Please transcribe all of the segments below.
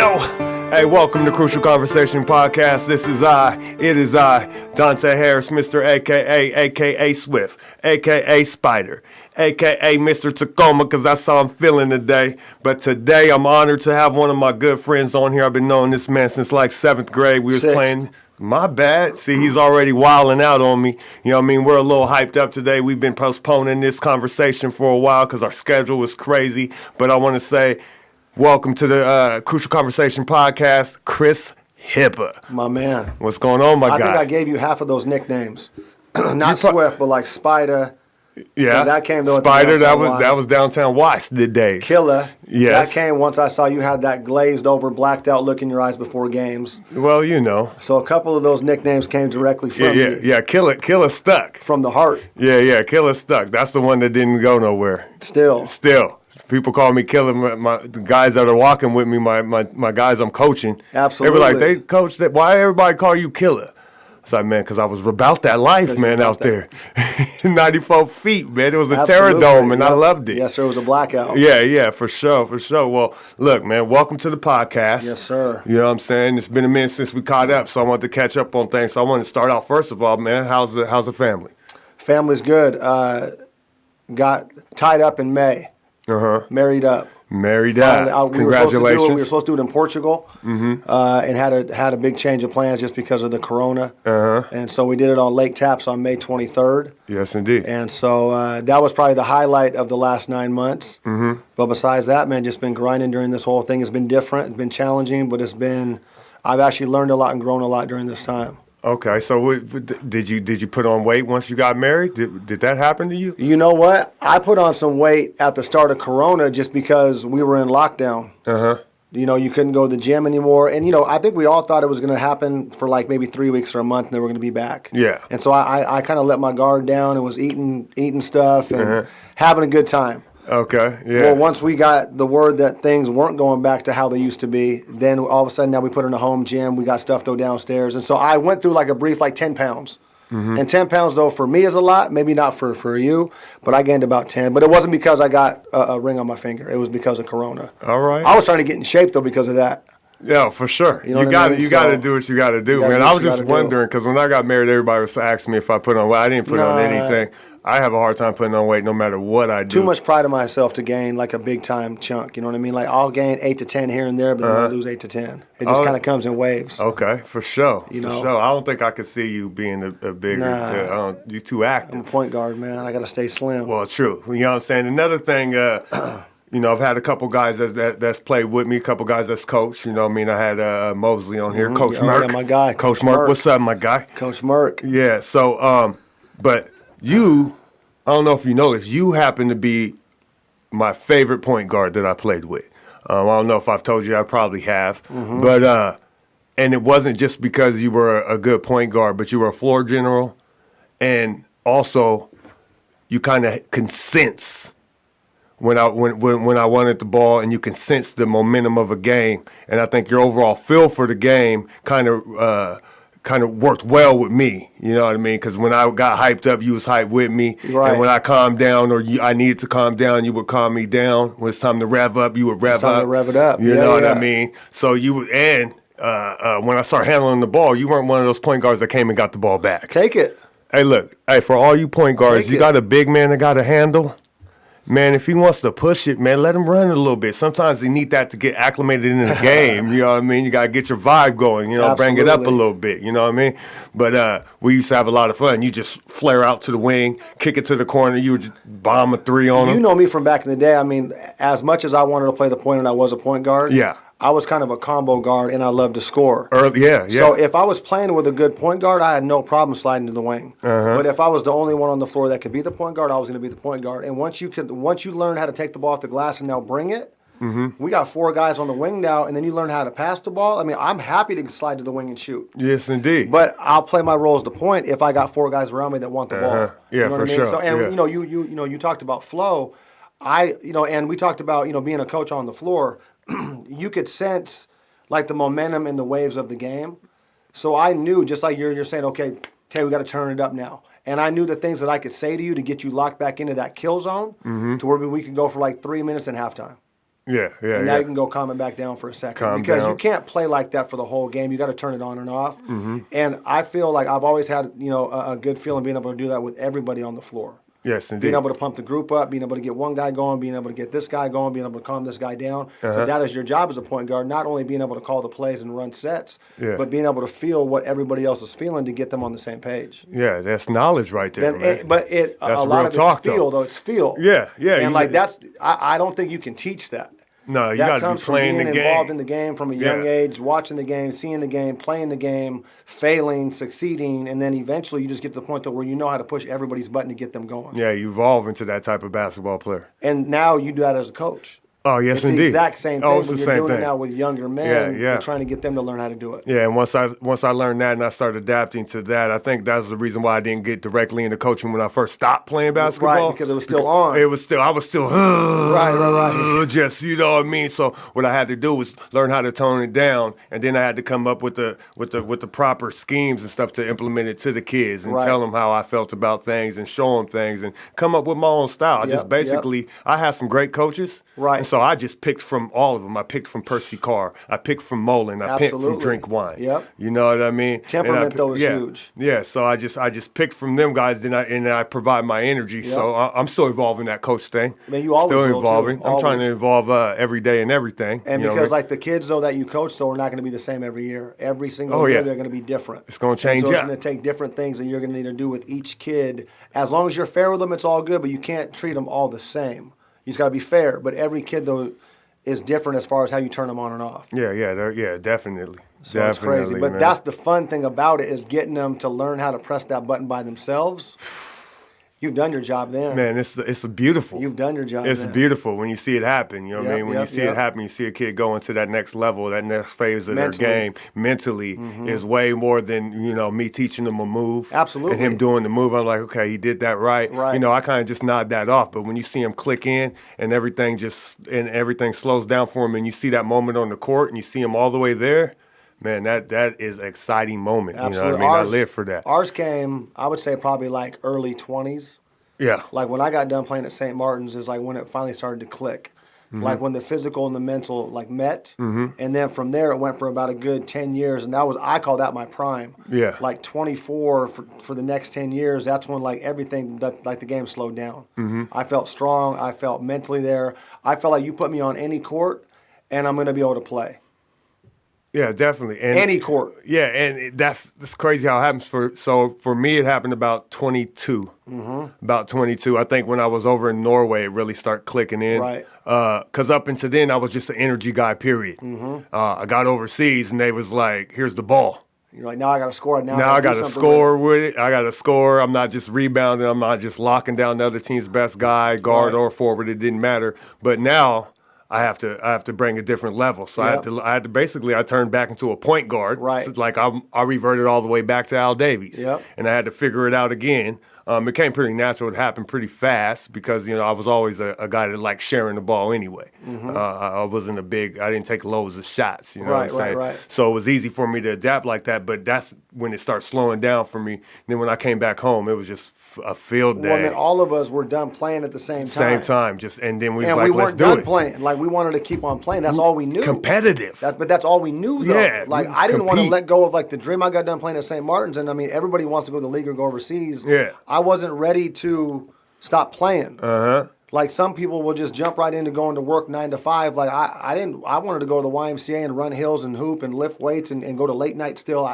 Hey, welcome to Crucial Conversation Podcast. It is I, Dontay Harris, Mr. AKA Swift, AKA Spider, AKA Mr. Tacoma, because that's how I'm feeling today. But today I'm honored to have one of my good friends on here. I've been knowing this man since like 7th grade. We was playing. My bad. See, he's already wilding out on me. You know what I mean? We're a little hyped up today. We've been postponing this conversation for a while because our schedule was crazy. But I want to say welcome to the Crucial Conversation Podcast, Chris Hipper. My man. What's going on, my guy? I think I gave you half of those nicknames. Not Swift, but like Spider. Yeah, that came though. Spider. That was downtown Watts the days. Killer. Yes. That came once I saw you had that glazed over, blacked out look in your eyes before games. Well, you know. So a couple of those nicknames came directly from you. Yeah. Killer stuck. From the heart. Yeah. Killer stuck. That's the one that didn't go nowhere. Still. People call me Killer. The guys that are walking with me, my guys I'm coaching. Absolutely. They were like, coach, why everybody call you Killer? I was like, man, because I was about that life, man, out there. 94 feet, man. It was a Terror Dome, and I loved it. Yes, sir. It was a blackout. Yeah, for sure. Well, look, man, welcome to the podcast. Yes, sir. You know what I'm saying? It's been a minute since we caught up, so I wanted to catch up on things. So I wanted to start out, first of all, man, how's the family? Family's good. Got tied up in May. Married up. Congratulations. We were supposed to do it in Portugal, and had a big change of plans just because of the corona. And so we did it on Lake Tapps on May 23rd. Yes, indeed. And so that was probably the highlight of the last 9 months. But besides that, man, just been grinding during this whole thing. It's been different. It's been challenging, but I've actually learned a lot and grown a lot during this time. Okay, so did you put on weight once you got married? Did that happen to you? You know what? I put on some weight at the start of Corona just because we were in lockdown. You know, you couldn't go to the gym anymore. And, you know, I think we all thought it was going to happen for like maybe 3 weeks or a month and then we're going to be back. Yeah. And so I kind of let my guard down and was eating stuff and having a good time. Okay, yeah. Well, once we got the word that things weren't going back to how they used to be, then all of a sudden now we put in a home gym. We got stuff though downstairs. And so I went through like a brief 10 pounds. And 10 pounds though for me is a lot, maybe not for you, but I gained about 10. But it wasn't because I got a ring on my finger. It was because of Corona. All right. I was trying to get in shape though because of that. Yeah, for sure. You got to do what you got to do, man. I was just wondering because when I got married, everybody was asking me if I put on weight. I didn't put on anything. I have a hard time putting on weight no matter what I do. Too much pride in myself to gain like a big time chunk. You know what I mean? Like I'll gain 8 to 10 here and there, but then I'll lose 8 to 10. It just kind of comes in waves. Okay, for sure. You know? For sure. I don't think I could see you being a bigger. You're too active. I'm a point guard, man. I got to stay slim. Well, true. You know what I'm saying? Another thing, you know, I've had a couple guys that's played with me, a couple guys that's coached. You know what I mean? I had Mosley on here, Coach Merck. Yeah, my guy. Coach Merck. What's up, my guy? Coach Merck. Yeah, so, but you, I don't know if you know this, you happen to be my favorite point guard that I played with. I don't know if I've told you, I probably have. But, and it wasn't just because you were a good point guard, but you were a floor general. And also, you kind of can sense when I wanted the ball, and you can sense the momentum of a game. And I think your overall feel for the game kind of worked well with me. You know what I mean? Because when I got hyped up, you was hyped with me. Right. And when I calmed down or I needed to calm down, you would calm me down. When it's time to rev up, you would rev up. It's time to rev it up. You know what I mean? So you would, and when I started handling the ball, you weren't one of those point guards that came and got the ball back. Take it. Hey, look. Hey, for all you point guards, you got a big man that got a handle. Man, if he wants to push it, man, let him run it a little bit. Sometimes they need that to get acclimated in the game. You know what I mean? You got to get your vibe going, you know, Absolutely. Bring it up a little bit. You know what I mean? But we used to have a lot of fun. You just flare out to the wing, kick it to the corner. You would just bomb a three on him. You know me from back in the day. I mean, as much as I wanted to play the point and I was a point guard, I was kind of a combo guard, and I loved to score. Yeah. So if I was playing with a good point guard, I had no problem sliding to the wing. But if I was the only one on the floor that could be the point guard, I was going to be the point guard. And once you learn how to take the ball off the glass and now bring it, we got 4 guys on the wing now, and then you learn how to pass the ball. I mean, I'm happy to slide to the wing and shoot. Yes, indeed. But I'll play my role as the point if I got 4 guys around me that want the ball. Yeah, you know for what I mean? sure. So, and you talked about flow. And we talked about being a coach on the floor. You could sense like the momentum and the waves of the game. So I knew, just like you're saying, okay, Tay, we got to turn it up now. And I knew the things that I could say to you to get you locked back into that kill zone to where we could go for like 3 minutes and halftime. Yeah, yeah, And now yeah. you can go calm it back down for a second. Calm because down. you can't play like that for the whole game. You got to turn it on and off. And I feel like I've always had, a good feeling being able to do that with everybody on the floor. Yes, indeed. Being able to pump the group up, being able to get one guy going, being able to get this guy going, being able to calm this guy down. But that is your job as a point guard, not only being able to call the plays and run sets, but being able to feel what everybody else is feeling to get them on the same page. Yeah, that's knowledge right there, man. But a lot of it's feel, though. It's feel. Yeah, yeah. And I don't think you can teach that. No, you got to be playing the game. That comes from being involved in the game from a young age, watching the game, seeing the game, playing the game, failing, succeeding, and then eventually you just get to the point where you know how to push everybody's button to get them going. Yeah, you evolve into that type of basketball player. And now you do that as a coach. Oh, yes, it's indeed. the exact same thing, but you're doing it now with younger men. Yeah. You're trying to get them to learn how to do it. Yeah, and once I learned that and I started adapting to that, I think that's the reason why I didn't get directly into coaching when I first stopped playing basketball. Right, because it was still on. I was still right. Just, you know what I mean? So what I had to do was learn how to tone it down, and then I had to come up with the proper schemes and stuff to implement it to the kids and tell them how I felt about things and show them things and come up with my own style. I had some great coaches. Right. And so I just picked from all of them. I picked from Percy Carr. I picked from Mullen. I picked from Drink Wine. Yep. You know what I mean? Temperament, though, is huge. Yeah. So I just picked from them guys, and I provide my energy. Yep. So I'm still evolving that coach thing. I mean, you always still will, evolving. too. I'm trying to evolve every day and everything. And you know because what I mean? the kids though that you coach though are not going to be the same every year. Every single year they're going to be different. It's going to change. So it's going to take different things that you're going to need to do with each kid. As long as you're fair with them, it's all good. But you can't treat them all the same. You just got to be fair. But every kid though is different as far as how you turn them on and off. Yeah, definitely. So it's crazy. But that's the fun thing about it is getting them to learn how to press that button by themselves. You've done your job then. Man, it's a beautiful. You've done your job It's then. beautiful when you see it happen. You know what I mean? When you see it happen, you see a kid go into that next level, that next phase of their game mentally is way more than, me teaching them a move. Absolutely. And him doing the move. I'm like, okay, he did that right. Right. I kind of just nod that off. But when you see him click in and everything slows down for him and you see that moment on the court and you see him all the way there, man, that is an exciting moment. Absolutely. You know what I mean? I live for that. Ours came, I would say, probably like early 20s. Yeah. Like when I got done playing at St. Martin's is like when it finally started to click. Like when the physical and the mental met. And then from there it went for about a good 10 years. And I call that my prime. Yeah. Like 24 for the next 10 years, that's when like everything, the game slowed down. I felt strong. I felt mentally there. I felt like you put me on any court and I'm going to be able to play. Yeah, definitely. And any court. Yeah, and that's crazy how it happens. For me, it happened about 22. About 22. I think when I was over in Norway, it really started clicking in. Right. Because up until then, I was just an energy guy, period. I got overseas, and they was like, here's the ball. You're like, now I got to score it. Now I got to score with it. I got to score. I'm not just rebounding. I'm not just locking down the other team's best guy, guard or forward. It didn't matter. But now I have to bring a different level. So I had to basically I turned back into a point guard. Right. So like I reverted all the way back to Al Davies. Yep. And I had to figure it out again. It came pretty natural. It happened pretty fast because, I was always a guy that liked sharing the ball anyway. I wasn't I didn't take loads of shots, what I'm saying? Right. So it was easy for me to adapt like that, but that's when it started slowing down for me. And then when I came back home, it was just a field day. Well, then all of us were done playing at the same time. And then we weren't let's do done it. playing. Like we wanted to keep on playing. That's all we knew. Competitive. But that's all we knew, though. Yeah, like I didn't want to let go of like the dream. I got done playing at St. Martin's, and I mean everybody wants to go to the league or go overseas. Yeah. I wasn't ready to stop playing. Like some people will just jump right into going to work 9 to 5. Like I didn't. I wanted to go to the YMCA and run hills and hoop and lift weights and go to late night still.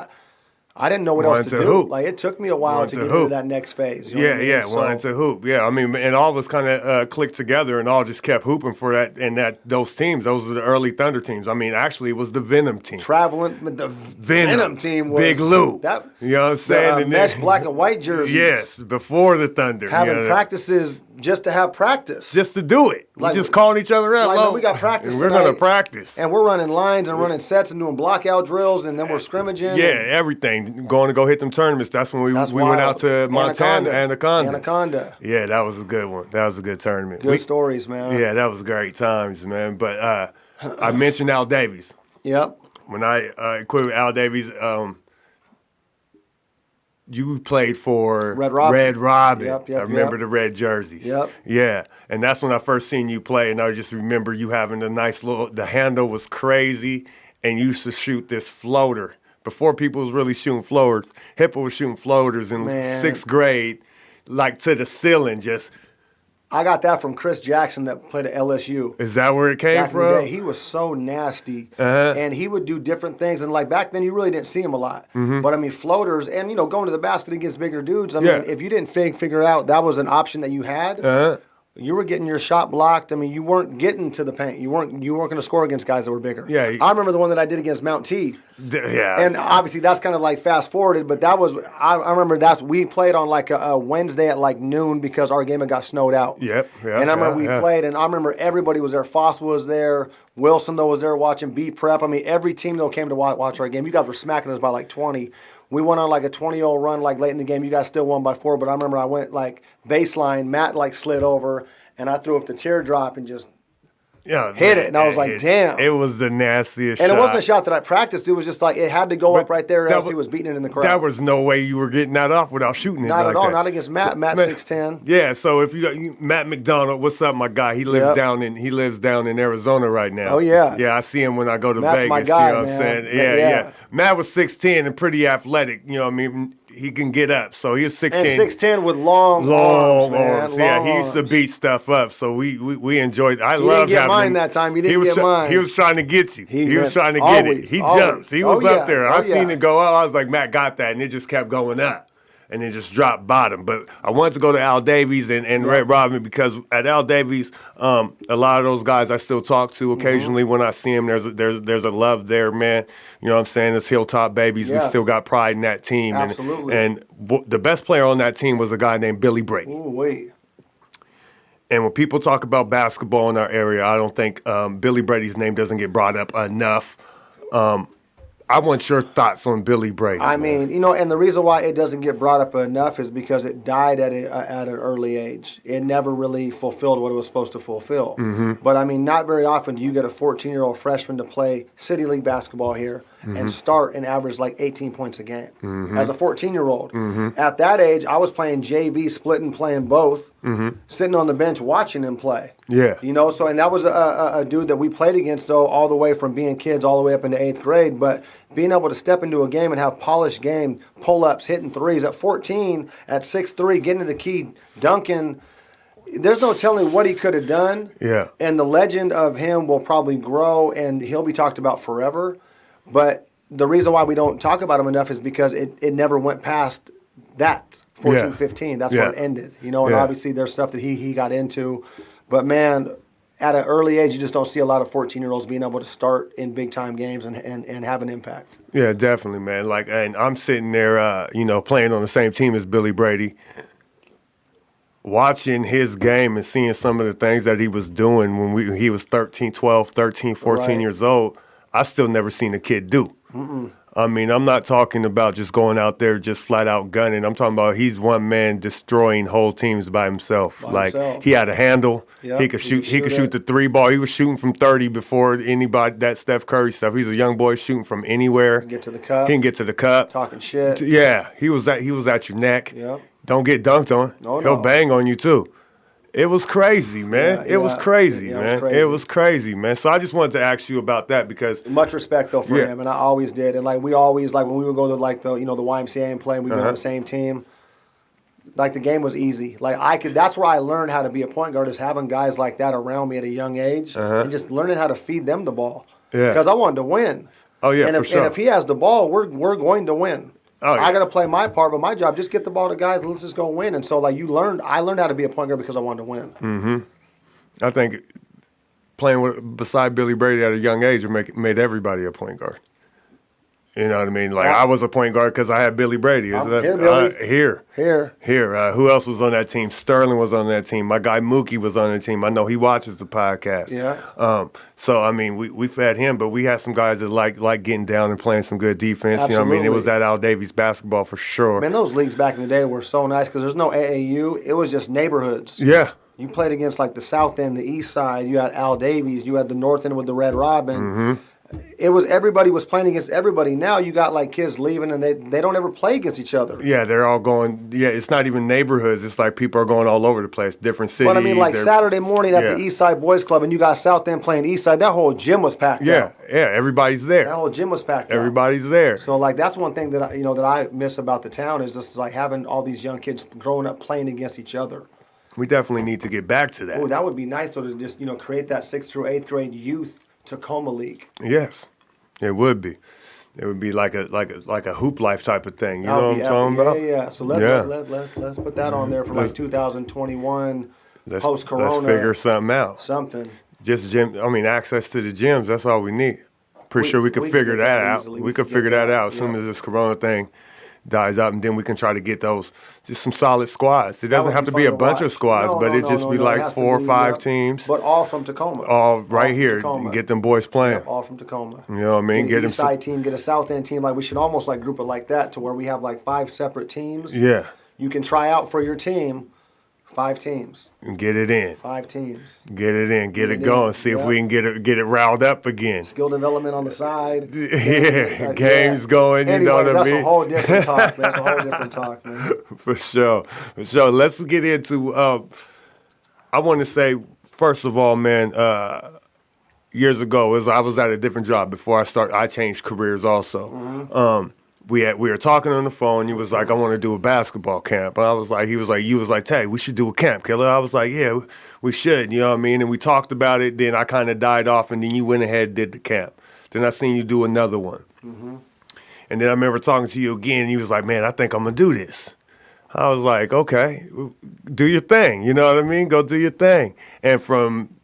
I didn't know what else to do. Hoop. Like it took me a while to get into that next phase. You know what I mean? Wanted to hoop. Yeah, I mean, and all of us kind of clicked together and all just kept hooping for that. And those teams, those were the early Thunder teams. I mean, actually, it was the Venom team. Traveling, the Venom team was Big Lou. That, you know what I'm saying? The mesh black and white jerseys. Yes, before the Thunder. Having practices just to have practice. Just to do it. Like, we just calling each other out. Like, we got practice. We're going to practice. And we're running lines and running sets and doing blockout drills, and then we're scrimmaging. Yeah, everything. Going to go hit them tournaments. That's when we went out to Montana, Anaconda. Yeah, that was a good one. That was a good tournament. Good stories, man. Yeah, that was great times, man. But I mentioned Al Davies. Yep. When I equated with Al Davies, you played for Red Robin. Red Robin. Yep, I remember the red jerseys. Yep. Yeah, and that's when I first seen you play, and I just remember you having the nice the handle was crazy, and you used to shoot this floater. Before people was really shooting floaters, Hippo was shooting floaters in 6th grade, like to the ceiling, just. I got that from Chris Jackson that played at LSU. Is that where it came Back from? in the day, he was so nasty, and he would do different things. And like back then, you really didn't see him a lot. But I mean, floaters and going to the basket against bigger dudes. I mean, if you didn't figure out that was an option that you had, you were getting your shot blocked. I mean, you weren't getting to the paint. You weren't going to score against guys that were bigger. Yeah, I remember the one that I did against Mount T. Yeah, and obviously that's kind of like fast forwarded, but that was I remember we played on like a Wednesday at like noon because our game had got snowed out. Yep. And I remember we played, and I remember everybody was there. Fossil was there. Wilson though was there watching B Prep. I mean, every team though came to watch our game. You guys were smacking us by like 20. We went on like a 20-0 run like late in the game. You guys still won by 4, but I remember I went like baseline. Matt like slid over, and I threw up the teardrop and just hit it. And I was like, damn. It was the nastiest and shot. it wasn't a shot that I practiced. It was just like it had to go up right there else he was beating it in the crowd. There was no way you were getting that off without shooting it. Not like at all. that. Not against Matt. Matt's 6'10". Yeah, so if Matt McDonald, what's up, my guy? He lives down in Arizona right now. Oh yeah. Yeah, I see him when I go to Matt's Vegas. my guy, you know what I'm saying? Yeah. Matt was 6'10" and pretty athletic. You know what I mean? He can get up. So he was 6'10". And 6'10" with long arms, man. Arms. Long he used to beat stuff up. So we enjoyed. I You loved didn't get having mine him. that time. You didn't get mine. He was trying to get you. He was trying to get always, it. He always. jumps. He was up there. I seen yeah. it go up. I was like, Matt got that, and it just kept going up. And it just dropped bottom. But I wanted to go to Al Davies and Red Robin because at Al Davies, a lot of those guys I still talk to occasionally when I see them. There's a love there, man. You know what I'm saying? It's Hilltop Babies. Yeah. We still got pride in that team. Absolutely. And the best player on that team was a guy named Billy Brady. Ooh, wait. And when people talk about basketball in our area, I don't think Billy Brady's name doesn't get brought up enough. I want your thoughts on Billy Brady. I mean, and the reason why it doesn't get brought up enough is because it died at an early age. It never really fulfilled what it was supposed to fulfill. But, I mean, not very often do you get a 14-year-old freshman to play City League basketball here and start and average like 18 points a game as a 14-year-old. At that age, I was playing JV, splitting, playing both, sitting on the bench watching him play. Yeah. So, and that was a dude that we played against, though, all the way from being kids all the way up into 8th grade. But being able to step into a game and have polished game, pull-ups, hitting threes at 14, at 6'3", getting to the key, dunking, there's no telling what he could have done. Yeah. And the legend of him will probably grow, and he'll be talked about forever. But the reason why we don't talk about him enough is because it never went past that, 14, 15. That's where it ended. And obviously there's stuff that he got into. But, man, at an early age, you just don't see a lot of 14-year-olds being able to start in big-time games and have an impact. Yeah, definitely, man. And I'm sitting there, playing on the same team as Billy Brady, watching his game and seeing some of the things that he was doing when he was 13, 14 Right. years old. I still never seen a kid do. I mean, I'm not talking about just going out there just flat out gunning. I'm talking about he's one man destroying whole teams by himself. He had a handle. Yep, he could shoot the 3 ball. He was shooting from 30 before anybody, that Steph Curry stuff. He's a young boy shooting from anywhere. Get to the cup. He can get to the cup. Talking shit. Yeah, he was at your neck. Yep. Don't get dunked on. No. He'll bang on you too. It was crazy, man. It was crazy, man. It was crazy, man. So I just wanted to ask you about that because much respect though for him, and I always did. And we always when we would go to the YMCA and play, and we'd be on the same team. The game was easy. That's where I learned how to be a point guard, is having guys like that around me at a young age, and just learning how to feed them the ball. Yeah. Because I wanted to win. Oh yeah, and for sure. And if he has the ball, we're going to win. Oh, yeah. I got to play my part, but my job, just get the ball to guys and let's just go win. And so, I learned how to be a point guard because I wanted to win. I think playing beside Billy Brady at a young age made everybody a point guard. You know what I mean? I was a point guard because I had Billy Brady. Here, Billy. Here. Who else was on that team? Sterling was on that team. My guy Mookie was on the team. I know he watches the podcast. Yeah. So, I mean, we fed him, but we had some guys that like getting down and playing some good defense. Absolutely. You know what I mean? It was that Al Davies basketball for sure. Man, those leagues back in the day were so nice because there's no AAU. It was just neighborhoods. Yeah. You played against the South End, the East Side. You had Al Davies. You had the North End with the Red Robin. everybody was playing against everybody. Now you got like kids leaving and they don't ever play against each other. Yeah, they're all going. Yeah, it's not even neighborhoods. It's like people are going all over the place, different cities. But I mean, like Saturday morning at the East Side Boys Club, and you got South End playing East Side. That whole gym was packed out. Yeah, everybody's there. That whole gym was packed out. Everybody's there. So like that's one thing that I miss about the town is just like having all these young kids growing up playing against each other. We definitely need to get back to that. Oh, that would be nice though to just create that 6th through 8th grade youth Tacoma League. Yes, it would be. It would be like a hoop life type of thing. You know what I'm talking about? Yeah. So let's put that on there for like 2021 post Corona. Let's figure something out. Something. Just gym. I mean, access to the gyms. That's all we need. Pretty sure we could figure that out. We could figure that out as soon as this Corona thing dies out, and then we can try to get those just some solid squads. It doesn't have to be a bunch of squads, but it just be like 4 or 5 teams. But all from Tacoma. All right here, and get them boys playing. All from Tacoma. You know what I mean? Get an East Side team, get a South End team. Like we should almost like group it like that to where we have like 5 separate teams. Yeah. You can try out for your team. 5 teams. And get it in. 5 teams. Get it in. Get it going. See if we can get it riled up again. Skill development on the side. Games going. You know what I mean? That's a whole different talk. That's a whole different talk, man. For sure. Let's get into. I want to say first of all, man. Years ago, I was at a different job before I changed careers also. Mm-hmm. We were talking on the phone. He was like, I want to do a basketball camp. And I was like, you was like, Tay, we should do a camp, killer. I was like, yeah, we should. You know what I mean? And we talked about it. Then I kind of died off, and then you went ahead and did the camp. Then I seen you do another one. Mm-hmm. And then I remember talking to you again. And you was like, man, I think I'm going to do this. I was like, okay, do your thing. You know what I mean? Go do your thing. And from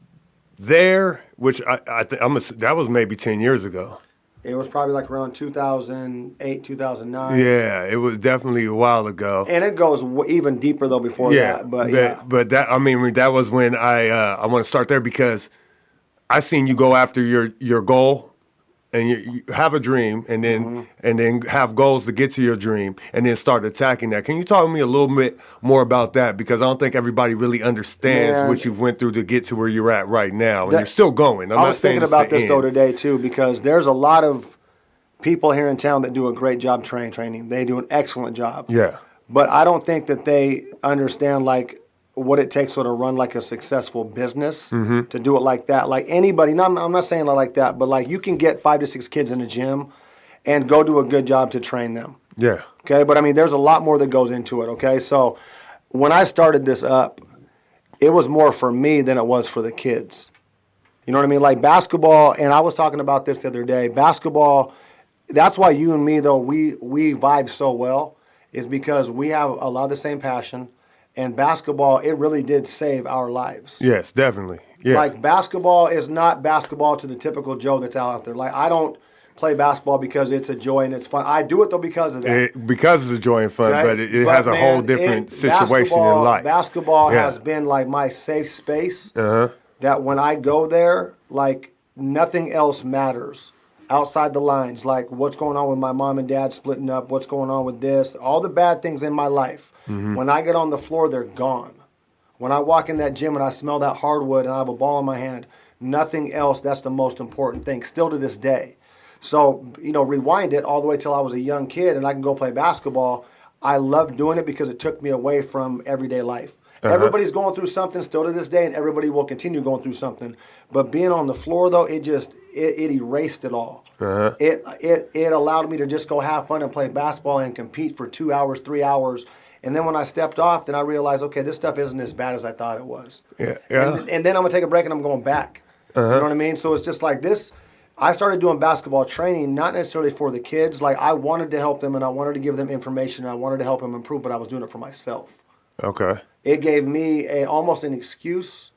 there, which I think that was maybe 10 years ago. It was probably like around 2008, 2009. Yeah, it was definitely a while ago. And it goes even deeper though before that. But that, I mean, that was when I want to start there because I seen you go after your goal, and you have a dream, and then have goals to get to your dream, and then start attacking that. Can you talk to me a little bit more about that? Because I don't think everybody really understands what you've went through to get to where you're at right now, and you're still going. I was thinking about this though today too, because there's a lot of people here in town that do a great job training. They do an excellent job. Yeah. But I don't think that they understand like what it takes to run like a successful business, to do it like that. Like anybody, I'm not saying like that, but like you can get 5 to 6 kids in a gym and go do a good job to train them. Yeah. Okay, but I mean, there's a lot more that goes into it, okay? So when I started this up, it was more for me than it was for the kids. You know what I mean? Like basketball, and I was talking about this the other day, basketball, that's why you and me, though, we vibe so well, is because we have a lot of the same passion. And basketball, it really did save our lives. Yes, definitely. Yeah. Like basketball is not basketball to the typical Joe that's out there. Like I don't play basketball because it's a joy and it's fun. I do it though because of that. Because it's a joy and fun, but it has a whole different situation in life. Basketball has been like my safe space. That when I go there, like nothing else matters outside the lines. Like what's going on with my mom and dad splitting up, what's going on with this, all the bad things in my life. When I get on the floor, they're gone. When I walk in that gym and I smell that hardwood and I have a ball in my hand, nothing else, that's the most important thing, still to this day. So, rewind it all the way till I was a young kid and I can go play basketball. I loved doing it because it took me away from everyday life. Everybody's going through something still to this day, and everybody will continue going through something. But being on the floor, though, it erased it all. It allowed me to just go have fun and play basketball and compete for 2 hours, 3 hours. And then when I stepped off, then I realized, okay, this stuff isn't as bad as I thought it was. Yeah. And then I'm going to take a break and I'm going back. You know what I mean? So it's just like this. I started doing basketball training, not necessarily for the kids. Like I wanted to help them and I wanted to give them information. And I wanted to help them improve, but I was doing it for myself. Okay. It gave me almost an excuse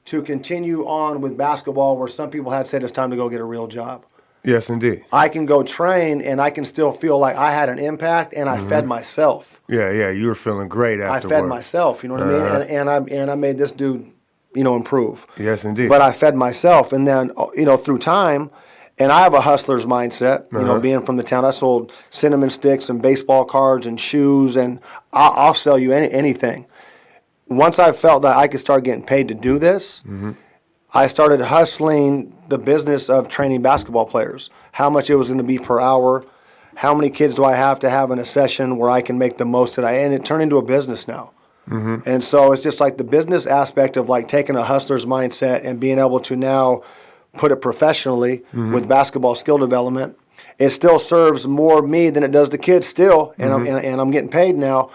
to continue on with basketball where some people had said it's time to go get a real job. Yes, indeed. I can go train and I can still feel like I had an impact and I fed myself. Yeah, you were feeling great afterwards. I fed myself, you know what I mean? And I made this dude, improve. Yes, indeed. But I fed myself, and then, through time, and I have a hustler's mindset, being from the town. I sold cinnamon sticks and baseball cards and shoes, and I'll sell you anything. Once I felt that I could start getting paid to do this, I started hustling the business of training basketball players, how much it was going to be per hour, how many kids do I have to have in a session where I can make the most of it, and it turned into a business now. And so it's just like the business aspect of like taking a hustler's mindset and being able to now put it professionally with basketball skill development. It still serves more me than it does the kids still, and I'm getting paid now.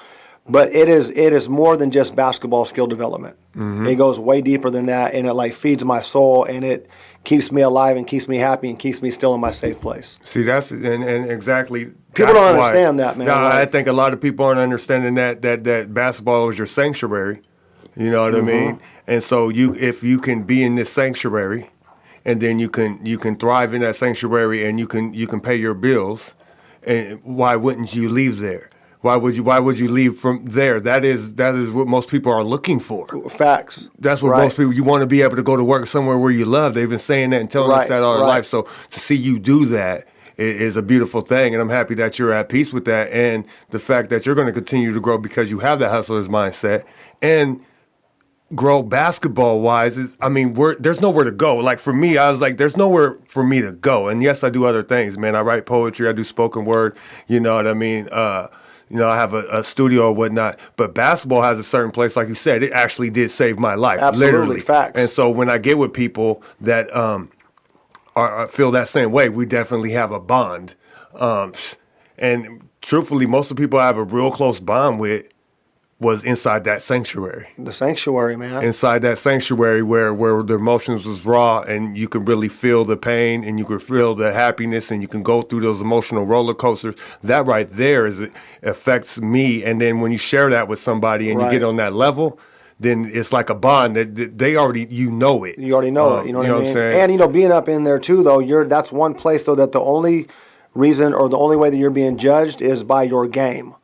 But it is more than just basketball skill development. It goes way deeper than that, and it like feeds my soul, and it keeps me alive and keeps me happy and keeps me still in my safe place. See, that's and exactly. People don't understand that, man. No, Like, I think a lot of people aren't understanding that basketball is your sanctuary. You know what I mean? And so if you can be in this sanctuary, and then you can thrive in that sanctuary, and you can pay your bills, and why wouldn't you leave there? Why would you leave from there? That is what most people are looking for. Facts. That's what most people, you want to be able to go to work somewhere where you love. They've been saying that and telling us that all their life. So to see you do that is a beautiful thing, and I'm happy that you're at peace with that, and the fact that you're going to continue to grow because you have that hustler's mindset and grow basketball wise. There's nowhere to go. Like for me, I was like, there's nowhere for me to go. And yes, I do other things, man. I write poetry, I do spoken word. You know what I mean? I have a studio or whatnot, but basketball has a certain place, like you said, it actually did save my life. Absolutely, literally. Facts. And so when I get with people that feel that same way, we definitely have a bond. And truthfully, most of the people I have a real close bond with was inside that sanctuary. The sanctuary, man. Inside that sanctuary where the emotions was raw, and you can really feel the pain, and you can feel the happiness, and you can go through those emotional roller coasters. That right there it affects me. And then when you share that with somebody and you get on that level, then it's like a bond that they already, you know it. You already know it. You know what I mean? I'm saying? And being up in there too, though, that's one place though that the only reason or the only way that you're being judged is by your game.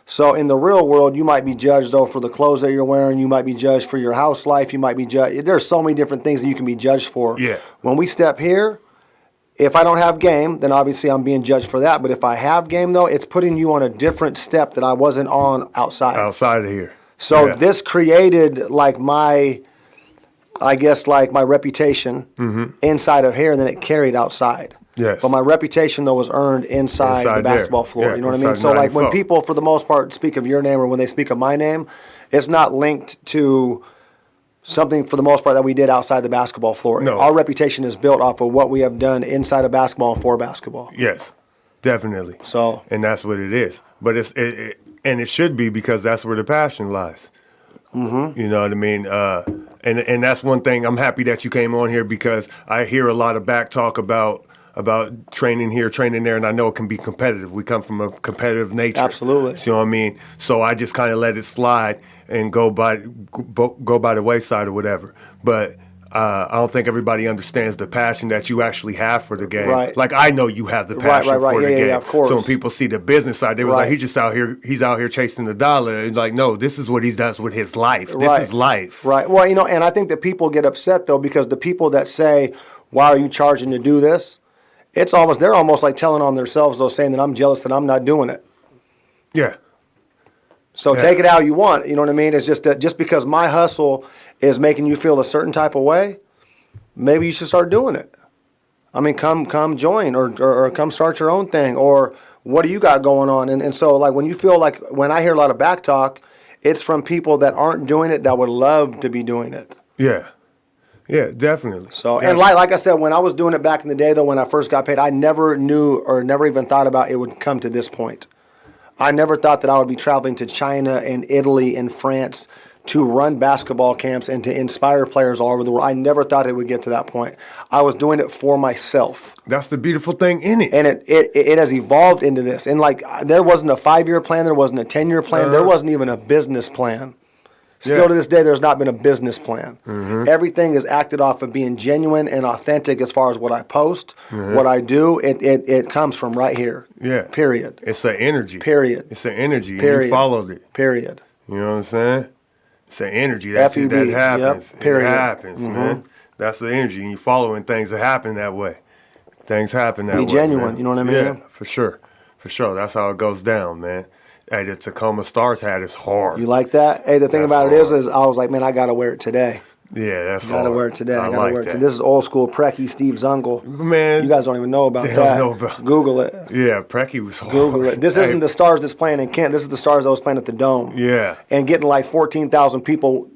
So in the real world, you might be judged, though, for the clothes that you're wearing. You might be judged for your house life. You might be judged. There's so many different things that you can be judged for. Yeah. When we step here, if I don't have game, then obviously I'm being judged for that. But if I have game, though, it's putting you on a different step that I wasn't on outside. Outside of here. So this created like my reputation inside of here, and then it carried outside. Yes. But my reputation, though, was earned inside the basketball floor. Yeah, you know what I mean? So, like, when people, for the most part, speak of your name or when they speak of my name, it's not linked to something, for the most part, that we did outside the basketball floor. No. Our reputation is built off of what we have done inside of basketball and for basketball. Yes, definitely. So, and that's what it is. But it should be, because that's where the passion lies. You know what I mean? And that's one thing. I'm happy that you came on here, because I hear a lot of back talk about training here, training there, and I know it can be competitive. We come from a competitive nature. Absolutely. You know what I mean? So I just kind of let it slide and go by the wayside or whatever. But I don't think everybody understands the passion that you actually have for the game. Right. Like, I know you have the passion for the game. Yeah, of course. So when people see the business side, they was like, he's out here chasing the dollar. And like, no, this is what he does with his life. This is life. Right. Well, and I think that people get upset, though, because the people that say, why are you charging to do this? They're almost like telling on themselves, though, saying that I'm jealous that I'm not doing it. Yeah. So take it how you want. You know what I mean? It's just that just because my hustle is making you feel a certain type of way, maybe you should start doing it. I mean, come join or come start your own thing, or what do you got going on? And so, like, when I hear a lot of back talk, it's from people that aren't doing it that would love to be doing it. Yeah. Yeah, definitely. So, and like I said, when I was doing it back in the day, though, when I first got paid, I never knew or never even thought about it would come to this point. I never thought that I would be traveling to China and Italy and France to run basketball camps and to inspire players all over the world. I never thought it would get to that point. I was doing it for myself. That's the beautiful thing in it. And it has evolved into this. And, like, there wasn't a 5-year plan. There wasn't a 10-year plan. There wasn't even a business plan. Still to this day, there's not been a business plan. Everything is acted off of being genuine and authentic as far as what I post, what I do. It comes from right here. Yeah. Period. It's an energy. Period. It's an energy. Period. And you followed it. Period. You know what I'm saying? It's an energy. That happens. Yep. Period. It happens, man. That's the energy. And you following things that happen that way. Things happen that way. Be genuine. Man. You know what I mean? Yeah, for sure. For sure. That's how it goes down, man. Hey, the Tacoma Stars hat is hard. You like that? Hey, the thing That's about hard. it is I was like, man, I got to wear it today. Yeah, that's Gotta hard. wear it today. I Gotta like wear it that. today. This is old school Preki Steve Zungel. Man, You guys don't even know about they that. don't know about- Google it. Yeah, Preki was hard. Google it. This Hey, isn't the Stars that's playing in Kent. This is the Stars that was playing at the Dome. Yeah. And getting like 14,000 people.